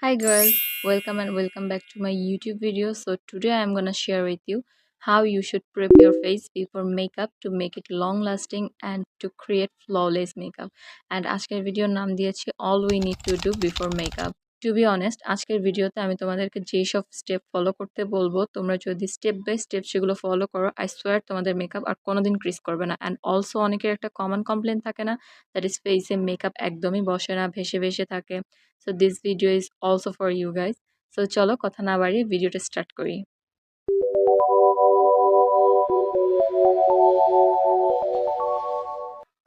Hi girls, welcome and welcome back to my YouTube video. So today I'm gonna share with you how you should prep your face before makeup to make it long lasting and to create flawless makeup. And আজকের ভিডিওর নাম দিয়েছি all we need to do before makeup. To be honest আজকের ভিডিওতে আমি তোমাদেরকে যেই সব স্টেপ ফলো করতে বলবো তোমরা যদি স্টেপ বাই স্টেপ সেগুলো ফলো করো আই সোয়ার তোমাদের মেকআপ আর কোনোদিন ক্রিস করবে না। অ্যান্ড অলসো অনেকের একটা কমন কমপ্লেন থাকে না, দ্যাট ইজ ফেসে মেকআপ একদমই বসে না, ভেসে ভেসে থাকে। So this video is also for you guys. So চলো কথা না বাড়িয়ে ভিডিওটা স্টার্ট করি।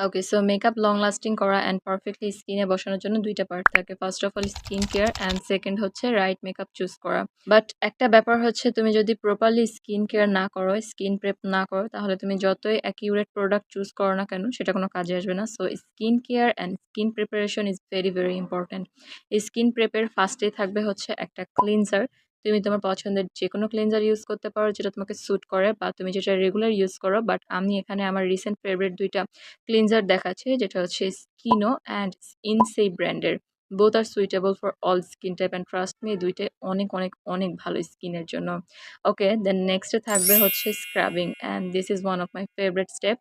Okay, so makeup long lasting করা অ্যান্ড পারফেক্টলি স্কিনে বসানোর জন্য দুইটা পার্ট থাকে। First of all skin care and second হচ্ছে রাইট মেকআপ চুজ করা। বাট একটা ব্যাপার হচ্ছে তুমি যদি প্রপারলি স্কিন কেয়ার না করো, স্কিন প্রেপ না করো, তাহলে তুমি যতই অ্যাকিউরেট প্রোডাক্ট চুজ করো না কেন সেটা কোনো কাজে আসবে না। So skin care and skin preparation is very very important. Skin prep ফার্স্টেই থাকবে হচ্ছে একটা ক্লিনজার। তুমি তোমার পছন্দের যে কোনো ক্লিনজার ইউজ করতে পারো যেটা তোমাকে স্যুট করে বা তুমি যেটা রেগুলার ইউজ করো। বাট আমি এখানে আমার রিসেন্ট ফেভারিট দুইটা ক্লিনজার দেখাচ্ছে, যেটা হচ্ছে স্কিনো অ্যান্ড ইনসেই ব্র্যান্ডের। Both are suitable for all skin type and trust me দুইটাই অনেক অনেক অনেক ভালো স্কিনের জন্য। ওকে, দেন নেক্সটে থাকবে হচ্ছে scrubbing and this is one of my favourite step.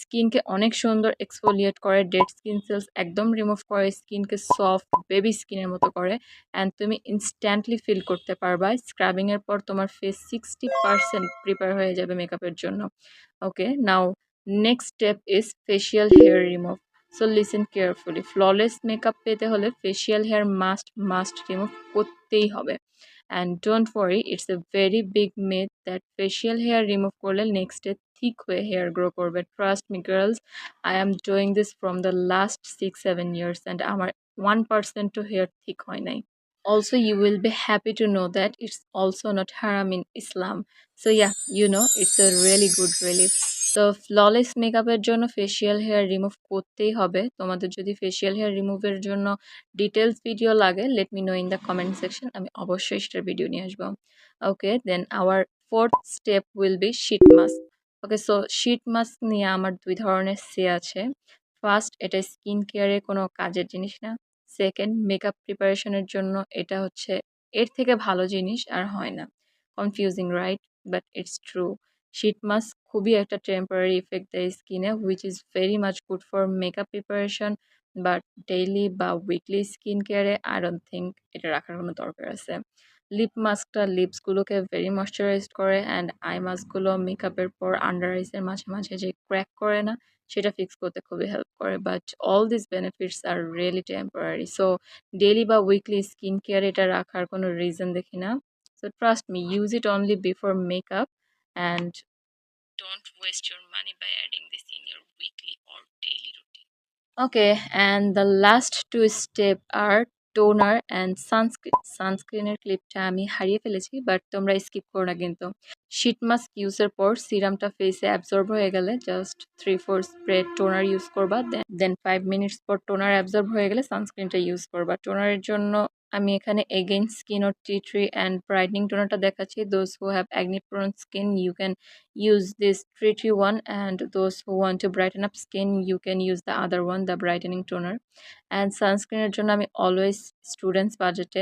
স্কিনকে অনেক সুন্দর এক্সফোলিয়েট করে, ডেড স্কিন সেলস একদম রিমুভ করে, স্কিনকে সফট বেবি স্কিনের মতো করে অ্যান্ড তুমি ইনস্ট্যান্টলি ফিল করতে পারবা স্ক্রাবিংয়ের পর তোমার ফেস 60% প্রিপেয়ার হয়ে যাবে মেকআপের জন্য। ওকে, নাও next step is facial hair remove. So listen carefully. Flawless makeup পেতে হলে facial hair must remove করতেই হবে। And don't worry, it's a very big myth that facial hair remove করলে next day thick হয়ে hair grow করবে. Trust me girls, I am doing this from the last 6-7 years and আমার 1% to hair thick হয় নাই। Also, you will be happy to know that it's also not haram in Islam. So yeah, it's a really good relief. তো flawless মেকআপের জন্য facial hair remove করতেই হবে। তোমাদের যদি ফেসিয়াল হেয়ার রিমুভের জন্য ডিটেলস ভিডিও লাগে, let me know in the comment section, আমি অবশ্যই সেটার ভিডিও নিয়ে আসবো। Okay, then our fourth step will be sheet mask. Okay, so sheet mask নিয়ে আমার দুই ধরনের সে আছে। ফার্স্ট, এটা স্কিন কেয়ারের কোনো কাজের জিনিস না। সেকেন্ড, মেকআপ প্রিপারেশনের জন্য এটা হচ্ছে এর থেকে ভালো জিনিস আর হয় না। Confusing right, but it's true. Sheet mask খুবই একটা টেম্পোরারি ইফেক্ট দেয় স্কিনে, which is very much good for makeup preparation, but daily বা উইকলি স্কিন কেয়ারে আই ডোন্ট থিঙ্ক এটা রাখার কোনো দরকার আছে। লিপ মাস্কটা লিপসগুলোকে ভেরি ময়শ্চারাইজড করে অ্যান্ড আই মাস্কগুলো মেকআপের পর আন্ডার আইসের মাঝে মাঝে যে ক্র্যাক করে না সেটা ফিক্স করতে খুবই হেল্প করে। But all this benefits are really temporary. So daily বা উইকলি স্কিন কেয়ার এটা রাখার কোনো রিজন দেখি না। So trust me, use it only before makeup and don't waste your money by adding this in your weekly or daily routine. Okay, and the last two step are toner and sunscreen. সানস্ক্রিনের ক্লিপটা আমি হারিয়ে ফেলেছি, but তোমরা skip করো না কিন্তু। Sheet mask ইউজের পর সিরামটা ফেসে অ্যাবজর্ব হয়ে গেলে জাস্ট 3-4 স্প্রে টোনার ইউজ করবা। দেন 5 মিনিটস পর টোনার অ্যাবজর্ব হয়ে গেলে সানস্ক্রিনটা ইউজ করবা। টোনারের জন্য আমি এখানে এগেইন স্কিন ও টি ট্রি অ্যান্ড ব্রাইটনিং টোনারটা দেখাচ্ছি। Those who have acne prone skin you can use this treaty one, and those who want to brighten up skin you can use the other one, the brightening toner. And sunscreenের জন্য আমি always students বাজেটে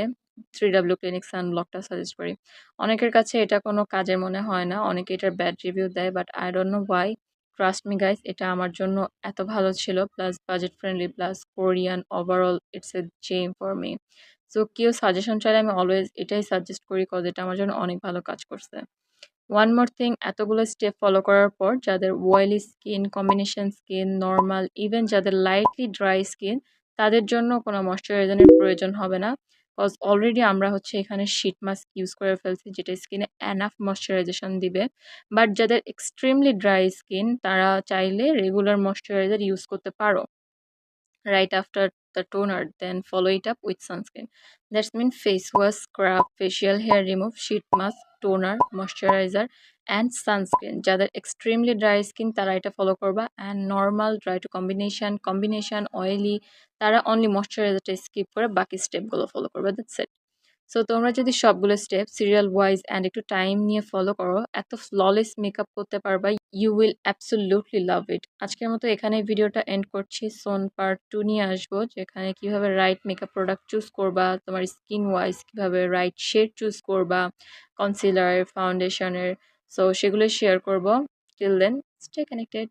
3W clinic সানব্লকটা suggest করি। অনেকের কাছে এটা কোনো কাজের মনে হয় না, অনেকে এটার ব্যাড রিভিউ দেয়, but I don't know why. Trust me guys, এটা আমার জন্য এত ভালো ছিল, plus budget friendly, plus Korean, overall it's a gem for me. So কেউ সাজেশন চাইলে আমি অলওয়েজ এটাই সাজেস্ট করি, কজ এটা আমার জন্য অনেক ভালো কাজ করছে। ওয়ান মোর থিং, এতগুলো স্টেপ ফলো করার পর যাদের oily skin, combination skin, normal, even যাদের লাইটলি ড্রাই স্কিন, তাদের জন্য কোনো ময়শ্চারাইজারের প্রয়োজন হবে না, কজ অলরেডি আমরা হচ্ছে এখানে শীট মাস্ক ইউজ করে ফেলছি যেটা স্কিনে এনাফ ময়শ্চারাইজেশন দিবে। বাট যাদের এক্সট্রিমলি ড্রাই স্কিন তারা চাইলে রেগুলার ময়শ্চারাইজার ইউজ করতে পারো right after the toner, then follow it up with sunscreen. That's mean face wash, scrub, facial hair remove, sheet mask, toner, moisturizer and sunscreen. যাদের extremely dry skin তারা এটা follow করবা, and normal dry to combination oily তারা only moisturizer skip করে বাকি স্টেপগুলো follow করবে। That's it. So তোমরা যদি সবগুলো স্টেপ সিরিয়াল ওয়াইজ অ্যান্ড একটু টাইম নিয়ে ফলো করো, এত ফ্ললেস মেকআপ করতে পারবা। ইউ উইল অ্যাবসোলিউটলি লাভ ইট। আজকের মতো এখানে ভিডিওটা এন্ড করছি। সোন পার্ট 2 নিয়ে আসবো, যেখানে কিভাবে রাইট মেকআপ প্রোডাক্ট চুজ করবা, তোমার স্কিন ওয়াইজ কিভাবে রাইট শেড চুজ করবা, কনসিলার, ফাউন্ডেশনের। সো সেগুলো শেয়ার করব। Till then, stay connected.